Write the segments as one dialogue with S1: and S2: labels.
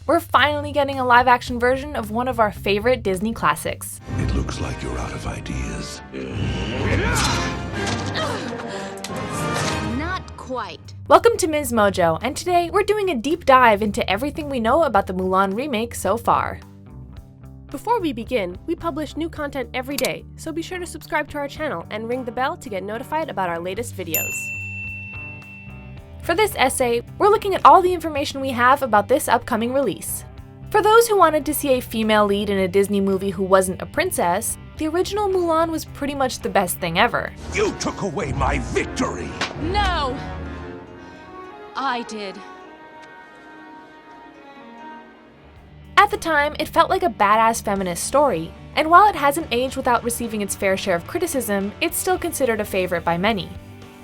S1: we're finally getting a live-action version of one of our favorite Disney classics.
S2: It looks like you're out of ideas.
S3: Not quite.
S1: Welcome to MsMojo, and today we're doing a deep dive into everything we know about the Mulan remake so far.
S4: Before we begin, we publish new content every day, so be sure to subscribe to our channel and ring the bell to get notified about our latest videos.
S1: For this essay, we're looking at all the information we have about this upcoming release. For those who wanted to see a female lead in a Disney movie who wasn't a princess, the original Mulan was pretty much the best thing ever.
S2: You took away my victory!
S3: No! I did.
S1: At the time, it felt like a badass feminist story, and while it hasn't aged without receiving its fair share of criticism, it's still considered a favorite by many.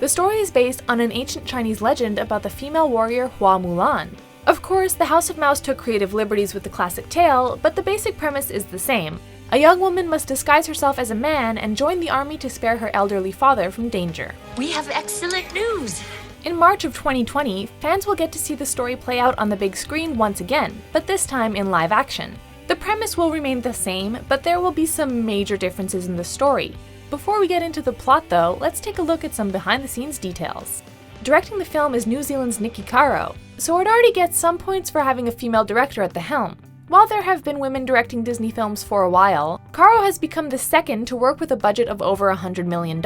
S1: The story is based on an ancient Chinese legend about the female warrior Hua Mulan. Of course, the House of Mouse took creative liberties with the classic tale, but the basic premise is the same. A young woman must disguise herself as a man and join the army to spare her elderly father from danger.
S3: We have excellent news!
S1: In March of 2020, fans will get to see the story play out on the big screen once again, but this time in live action. The premise will remain the same, but there will be some major differences in the story. Before we get into the plot though, let's take a look at some behind-the-scenes details. Directing the film is New Zealand's Nikki Caro, so it already gets some points for having a female director at the helm. While there have been women directing Disney films for a while, Caro has become the second to work with a budget of over $100 million,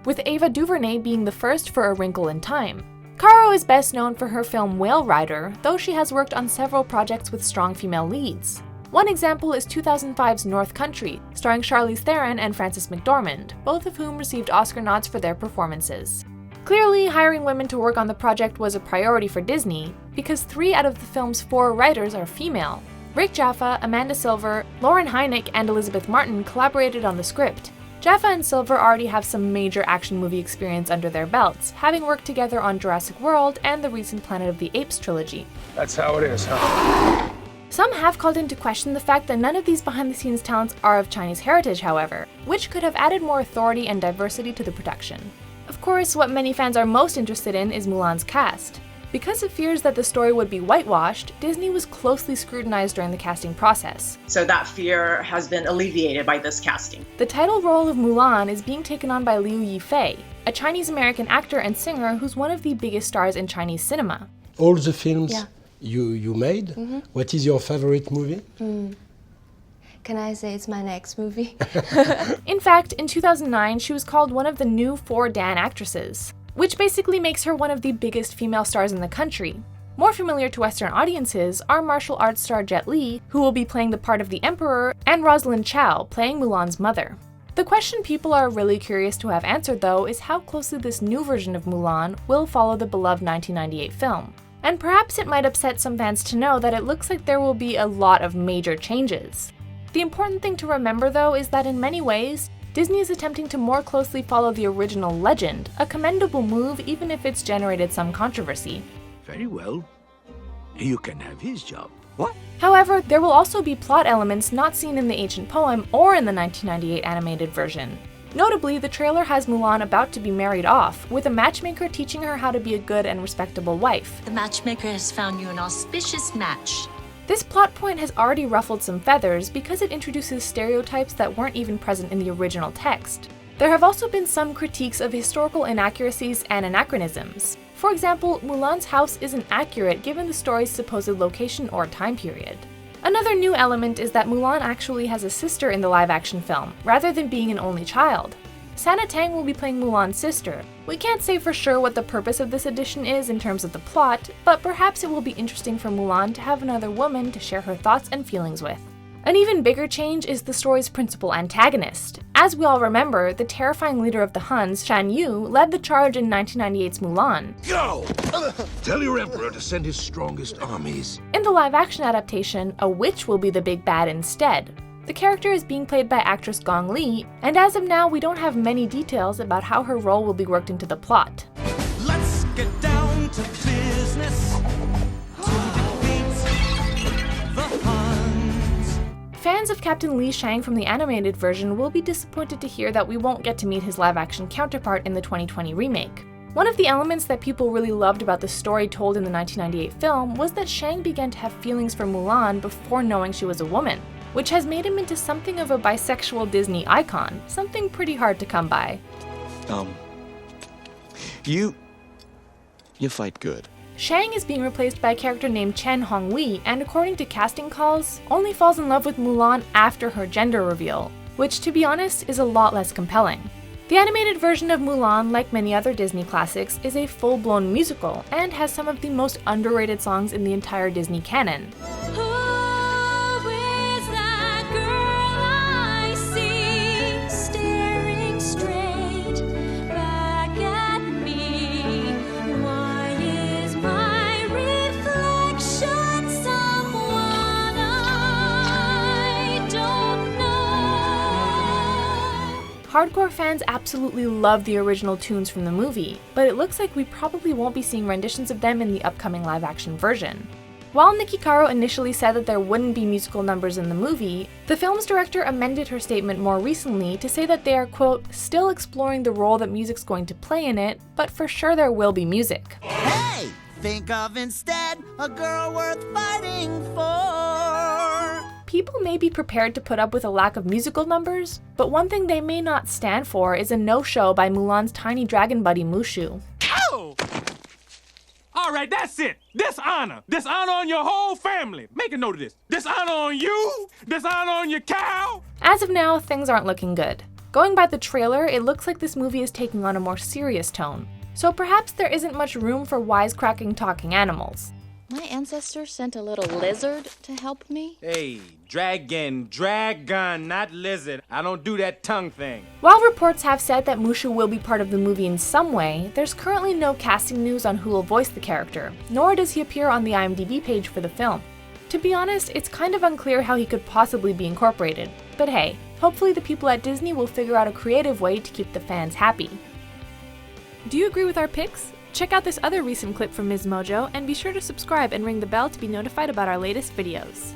S1: with Ava DuVernay being the first for A Wrinkle in Time. Caro is best known for her film Whale Rider, though she has worked on several projects with strong female leads. One example is 2005's North Country, starring Charlize Theron and Frances McDormand, both of whom received Oscar nods for their performances. Clearly, hiring women to work on the project was a priority for Disney, because 3 out of the film's 4 writers are female. Rick Jaffa, Amanda Silver, Lauren Hynek, and Elizabeth Martin collaborated on the script. Jaffa and Silver already have some major action movie experience under their belts, having worked together on Jurassic World and the recent Planet of the Apes trilogy.
S5: That's how it is, huh?
S1: Some have called into question the fact that none of these behind-the-scenes talents are of Chinese heritage, however, which could have added more authority and diversity to the production. Of course, what many fans are most interested in is Mulan's cast. Because of fears that the story would be whitewashed, Disney was closely scrutinized during the casting process.
S6: So that fear has been alleviated by this casting.
S1: The title role of Mulan is being taken on by Liu Yifei, a Chinese-American actor and singer who's one of the biggest stars in Chinese cinema.
S7: All the films you made, what is your favorite movie?
S8: Can I say it's my next movie?
S1: In fact, in 2009, she was called one of the new 4 Dan actresses, which basically makes her one of the biggest female stars in the country. More familiar to Western audiences are martial arts star Jet Li, who will be playing the part of the Emperor, and Rosalind Chow, playing Mulan's mother. The question people are really curious to have answered though is how closely this new version of Mulan will follow the beloved 1998 film. And perhaps it might upset some fans to know that it looks like there will be a lot of major changes. The important thing to remember though is that in many ways, Disney is attempting to more closely follow the original legend, a commendable move even if it's generated some controversy.
S2: Very well. You can have his job. What?
S1: However, there will also be plot elements not seen in the ancient poem or in the 1998 animated version. Notably, the trailer has Mulan about to be married off, with a matchmaker teaching her how to be a good and respectable wife.
S3: The matchmaker has found you an auspicious match.
S1: This plot point has already ruffled some feathers because it introduces stereotypes that weren't even present in the original text. There have also been some critiques of historical inaccuracies and anachronisms. For example, Mulan's house isn't accurate given the story's supposed location or time period. Another new element is that Mulan actually has a sister in the live-action film, rather than being an only child. Sana Tang will be playing Mulan's sister. We can't say for sure what the purpose of this addition is in terms of the plot, but perhaps it will be interesting for Mulan to have another woman to share her thoughts and feelings with. An even bigger change is the story's principal antagonist. As we all remember, the terrifying leader of the Huns, Shan Yu, led the charge in 1998's Mulan.
S2: Go! Tell your emperor to send his strongest armies.
S1: In the live-action adaptation, a witch will be the big bad instead. The character is being played by actress Gong Li, and as of now, we don't have many details about how her role will be worked into the plot.
S9: Let's get down to business to defeat the Huns.
S1: Fans of Captain Li Shang from the animated version will be disappointed to hear that we won't get to meet his live-action counterpart in the 2020 remake. One of the elements that people really loved about the story told in the 1998 film was that Shang began to have feelings for Mulan before knowing she was a woman, which has made him into something of a bisexual Disney icon, something pretty hard to come by.
S10: You fight good.
S1: Shang is being replaced by a character named Chen Hongwei, and according to casting calls, only falls in love with Mulan after her gender reveal, which to be honest is a lot less compelling. The animated version of Mulan, like many other Disney classics, is a full-blown musical and has some of the most underrated songs in the entire Disney canon. Hardcore fans absolutely love the original tunes from the movie, but it looks like we probably won't be seeing renditions of them in the upcoming live-action version. While Nikki Caro initially said that there wouldn't be musical numbers in the movie, the film's director amended her statement more recently to say that they are, quote, still exploring the role that music's going to play in it, but for sure there will be music.
S9: Hey! Think of instead a girl worth fighting for.
S1: People may be prepared to put up with a lack of musical numbers, but one thing they may not stand for is a no-show by Mulan's tiny dragon buddy Mushu.
S5: Oh! All right, that's it. Dishonor. Dishonor on your whole family. Make a note of this. Dishonor on you. Dishonor on your cow.
S1: As of now, things aren't looking good. Going by the trailer, it looks like this movie is taking on a more serious tone. So perhaps there isn't much room for wisecracking talking animals.
S3: My ancestors sent a little lizard to help me.
S5: Hey, dragon, not lizard. I don't do that tongue thing.
S1: While reports have said that Mushu will be part of the movie in some way, there's currently no casting news on who will voice the character, nor does he appear on the IMDb page for the film. To be honest, it's kind of unclear how he could possibly be incorporated, but hey, hopefully the people at Disney will figure out a creative way to keep the fans happy. Do you agree with our picks? Check out this other recent clip from MsMojo and be sure to subscribe and ring the bell to be notified about our latest videos.